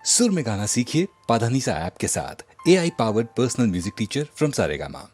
सुर में गाना सीखिए पाधानीसा ऐप के साथ। AI powered personal music teacher from Saregama.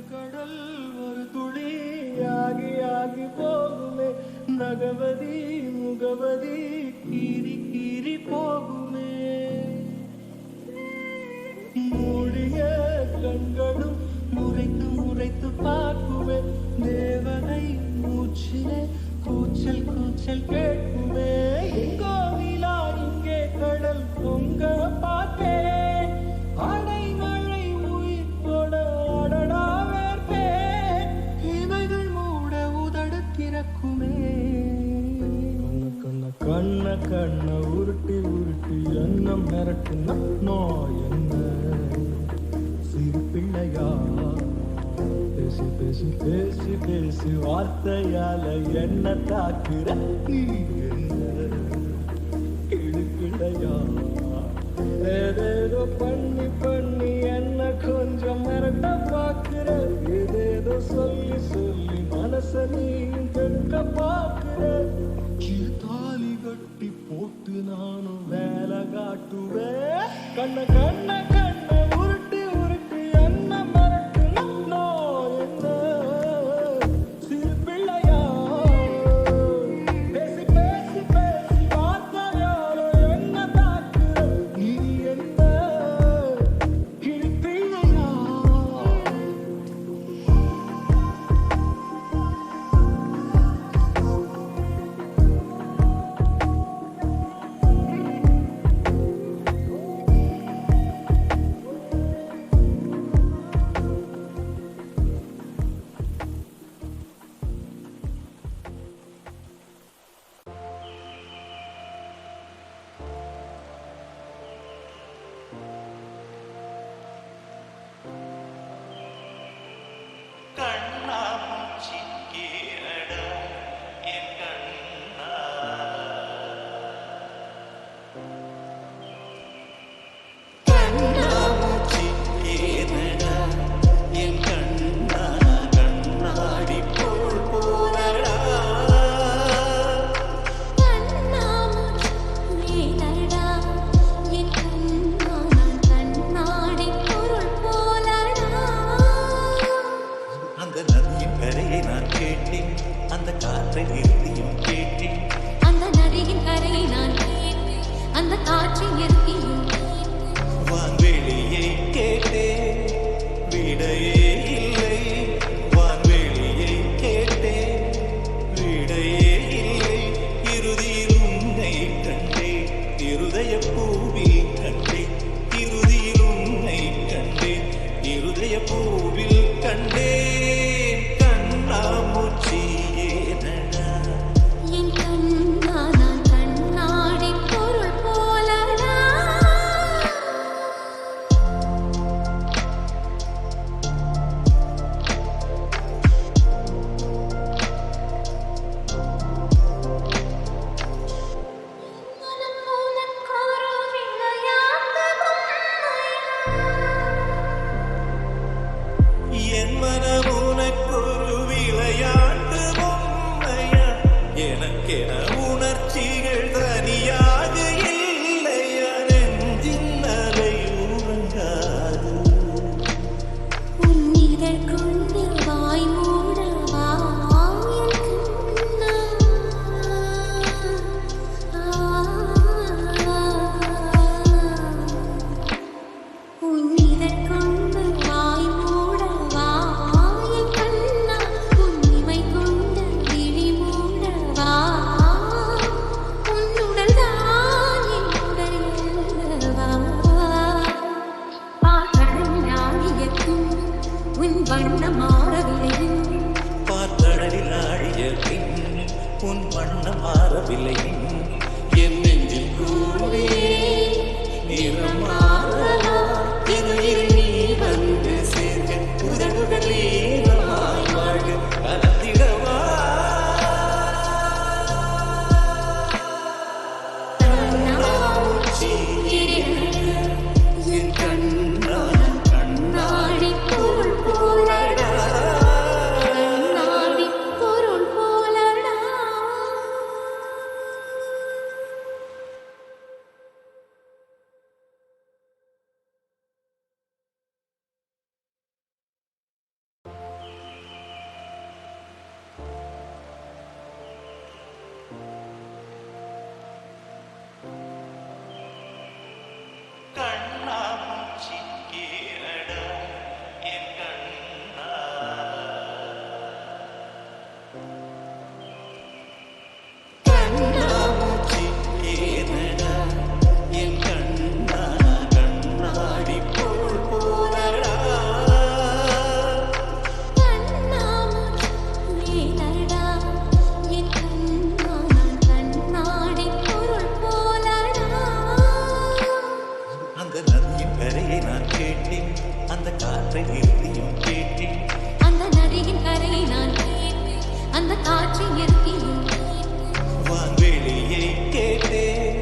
கடல் ஒரு துளி ஆகி ஆகி போகுமே, நகவதி முகவதி கீறி கீறி போகுமே, மூடிய கண்களும் முறைத்து முறைத்து பார்க்குமே, தேவனை மூச்சிலே கூச்சல் கூச்சல் கேட்குமே, எங்கோ நிலா இங்கே கடல் பொங்க பார்த்தேன், அடைமழை உயிர் கொட அடடா வேர்ப்பேன், இமைகள் மூட உதடு திறக்குமே, கண்ண கண்ண கண்ண உருட்டி உருட்டி எண்ணம் மிரட்டுன நோய் என்ன சிறு பிள்ளையா, பேசி பேசி பேசி பேசி வார்த்தையால என்ன தாக்குற நீ என்ன கிடுக்கிடையா, ஏதேதோ பண்ணி பண்ணி என்ன கொஞ்சம் மிரட்ட பாக்குற, ஏதேதோ சொல்லி சொல்லி மனச நீ கெட்ட பாக்குற, தாலி கட்டி போட்டு நானும் வேலை காட்டுவேன், கண்ண கண்ண கண்ண உருட்டி உருட்டி என்ன மிரட்டு நோ என்ன சிறு பிள்ளையா, பேசி பேசி பேசி வார்த்தையால என்ன தாக்குற நீ என்ன கிளி பிள்ளையா. எனக்கென உணர்ச்சிகள் தனியாக இல்லையா நெஞ்சின் அலை உறங்காது உன்னிதழ் கொண்டு வாய் மூடவா உன்னிதழ் கொண்டு வாய் மூடவா என் கண்ணா உன்னிமை கொண்டு விழி மூடவா உன்னுடல் தான் என் உடல் அல்லவா பாக்கடலில் ஆடியதும் உன் வண்ணம் மாறவில்லை பார்க்கடலில் ஆழிய பின் உன் வண்ணம் மாறவில்லை என் நெஞ்சில் கூடி நிறம் மாறலா இறுதியில் நீ வந்து சேர்க்க உதடுகள் ஈரமாய் வாழ கலந்திடவா என் கண்ணால் நாடி பொருள் போலடா நாடி பொருள் போலடா கண்ணாமூச்சி கேளடா என் கண்ணா கண்ணாமூச்சி கேளடா என் கண்ணா கண்ணாடி போல் போலடா கண்ணாமூச்சியேனடா என் கண்ணா நான் கண்ணாடி பொருள் போலடா அந்த நதியின் கரையை நான் கேட்டேன் அந்த காற்றை நிறுத்தியும் கேட்டேன் அந்த நதியின் கரையை நான் கேட்டேன் அந்த காற்றை நிறுத்தியும் வான்வெளியை கேட்டேன்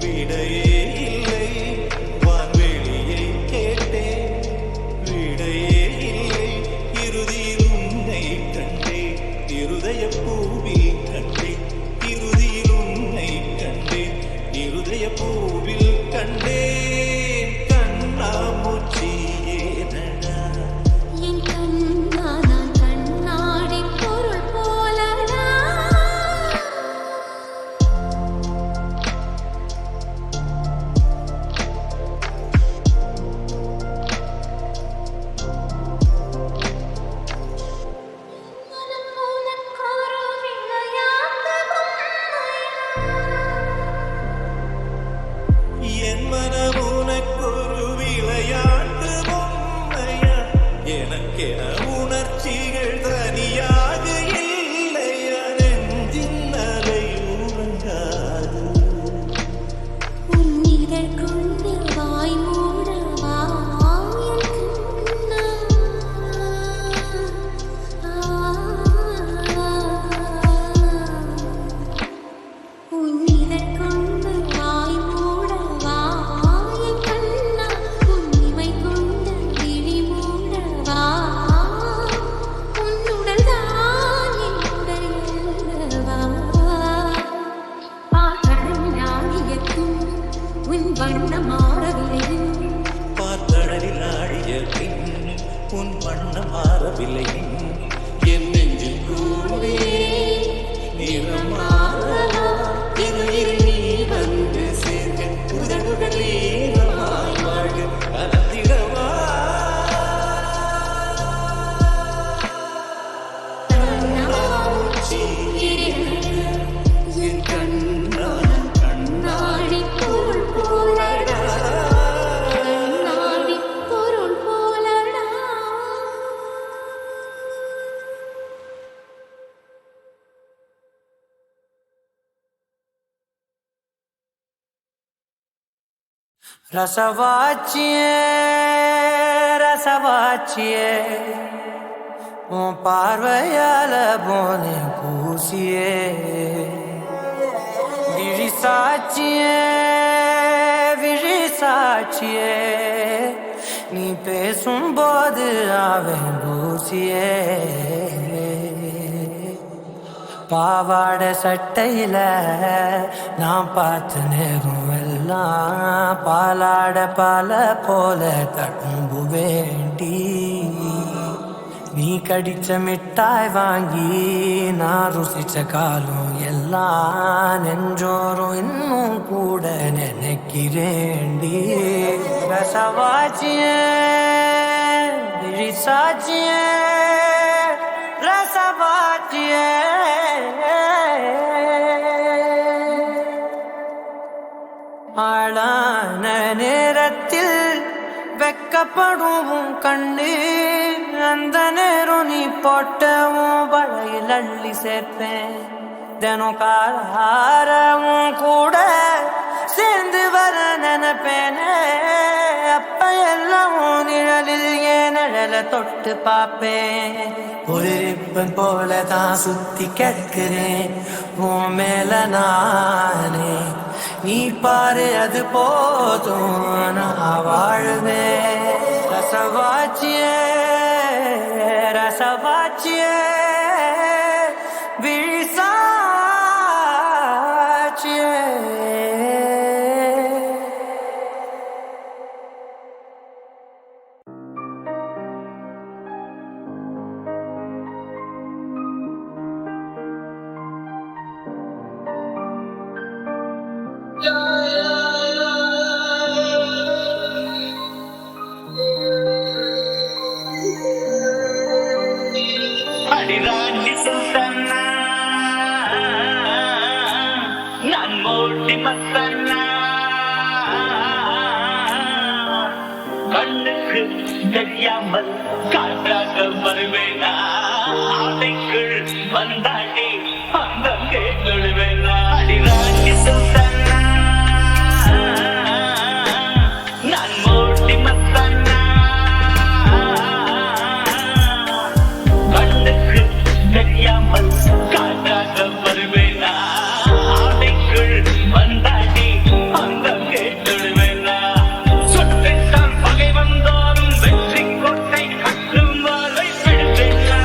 விடையே இல்லை வான்வெளியை கேட்டேன் விடையே இல்லை இறுதியில் உன்னை கண்டேன் இருதய பூவில் கண்டேன் இறுதியில் உன்னை கண்டேன் இருதய பூவில் கண்டேன் கண்ணாமூச்சியே நடா என் கண்ணா நான் கண்ணாடி பொருள் போலடா மனம் உனக்கொரு விளையாட்டு என் மனம் உனக்கொரு விளையாட்டு பொம்மையா எனக்கென உணர்ச்சிகள் தனியாக இல்லையா நெஞ்சின் அலை உறங்காது உன்னிதழ் கொண்டு வாய் மூடவா என் கண்ணா உன்னிதழ் கொண்டு வாய் மூடவா என் கண்ணா உன்னிமை கொண்டு விழி மூடவா உன்னுடல் தான் என் உடல் அல்லவா பாக்கடலில் ஆடியதும் உன் வண்ணம் மாறவில்லை பார்க்கடலில் ஆழிய பின் உன் வண்ணம் மாறவில்லை என் நெஞ்சில் கூடி நிறம் மாறலா இறுதியில் நீ வந்து சேர்க்க உதடுகள் ஈரமாய் வாழ கலந்திடவா கண்ணாமூச்சி என் கண்ணா நாடி பொருள் போலடா நாடி பொருள் போலடா ரசவாச்சியே ரசவாச்சியே உன் பார்வையால போனே பூசியே விழி சாட்சியே விழி சாட்சியே நீ பேசும்போது அவன் பூசியே பாவாடை சட்டையில நான் பார்த்த நேரம் எல்லாம் பாலாட பால போல தடும்பு வேண்டி நீ கடிச்ச மிட்டாய் வாங்கி நான் ருசிச்ச காலம் எல்லாம் நெஞ்சோறும் இன்னும் கூட நினைக்கிறேண்டி ரசவாச்சிய விழிசாச்சிய ரசவாச்சிய ஆளான நேரத்தில் வெக்கப்படும் கண்ணு அந்த நேரம் நீ போட்டவும் வளையில் அள்ளி சேர்ப்பேன் தினம் காலாரவும் கூட சேர்ந்து வர நினைப்பேனே அப்ப எல்லாம் நிழலில் ஏன் நிழலை தொட்டு பார்ப்பேன் ஒரு ரிப்பன் போல தான் சுத்தி கிடக்கிறேன் உன் மேல நானே நீ பாரு அது போதும் நான் வாழுவேன் ரசவாச்சியே ரசவாச்சியே விழிசாச்சியே அடிராண்டி சுல்தானா நான் மோட்டி மத்தானா கண்ணுக்கு தெரியாமல் காற்றாக வருவேனா ஆடைக்குள் வந்தாடி அந்த கேள்வேனா அடிராண்டி சுல்தானா நான் மோட்டி மத்தானா கண்ணுக்கு தெரியாமல் காற்றாக வருவேனா ஆடைக்குள் வந்தாடி அந்த கேட்டுடுவேனா சுற்றித்தான் பகை வந்தாலும் வெற்றி கோட்டை கட்டும் வரை பிடித்தேனா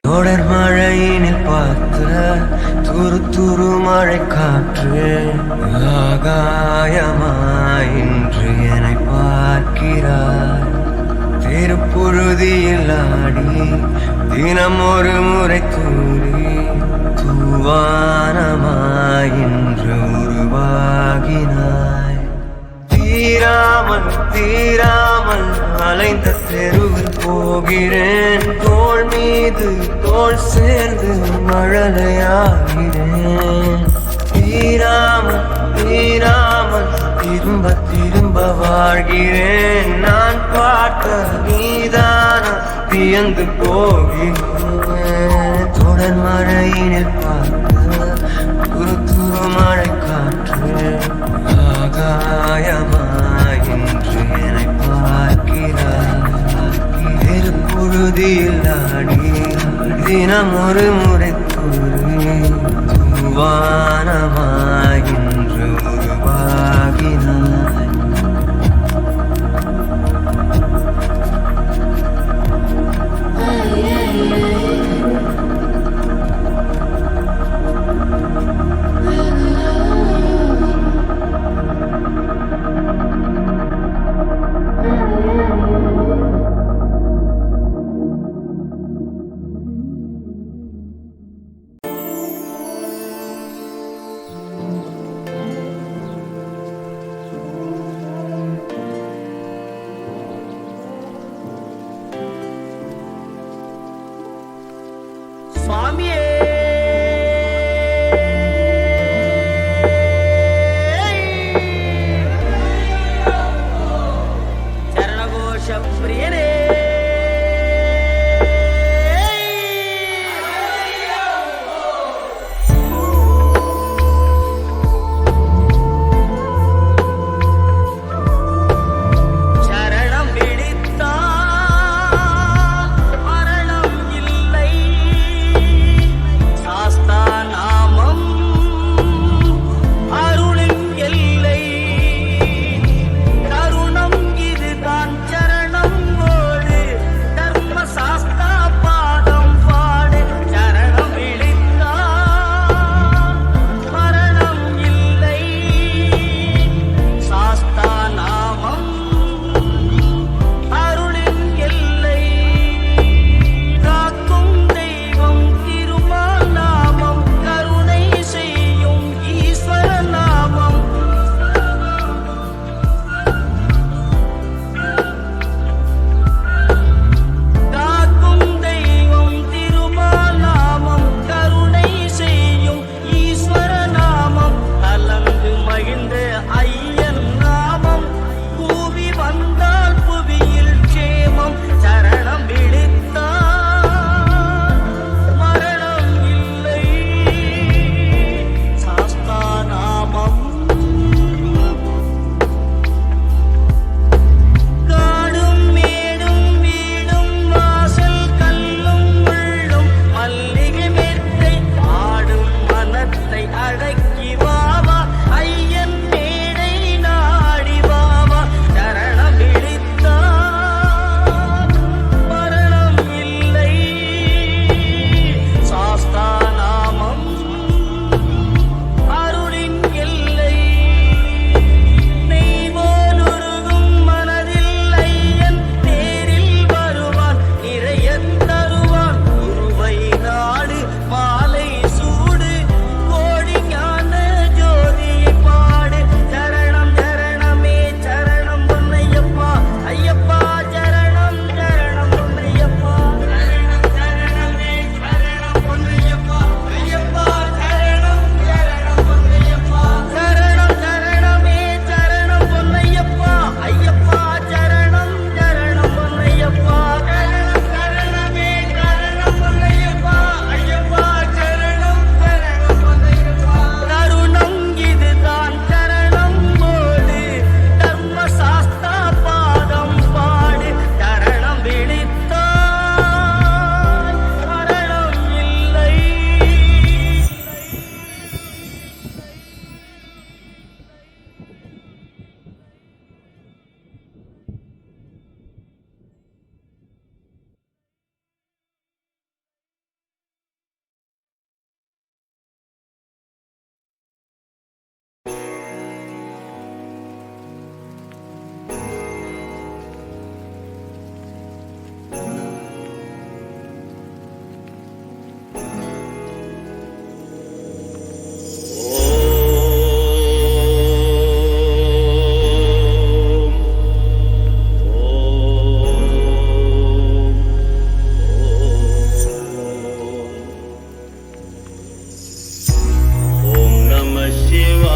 தொடர் மழையினில் பார்த்த துரு துரு மழை காற்று ஆகாயமாய் இன்று என்னை பார்க்கிறார். திருப்புழுதியில் ஆடி தினம் ஒரு முறை தூரி தூவானமாய் இன்று உருவாகினாய். தீராமல் தீராமல் அலைந்த தெருவில் போகிறேன். தோள் மீது தோள் சேர்ந்து மழலையாகிறேன். தீராமல் தீராமல் திரும்ப திரும்ப வாழ்கிறேன். நான் பார்த்த நீதான வியந்து போகிறேன். தொடர் மழையினில் பார்த்த துரு துரு மழை காற்று ஆகாயமாய் இன்று என்னை பார்க்கிறார். பொழுதில் ஆடி தினம் ஒரு முறை தூரி தூவானமாய் இன்று உருவாகினாய். தேவா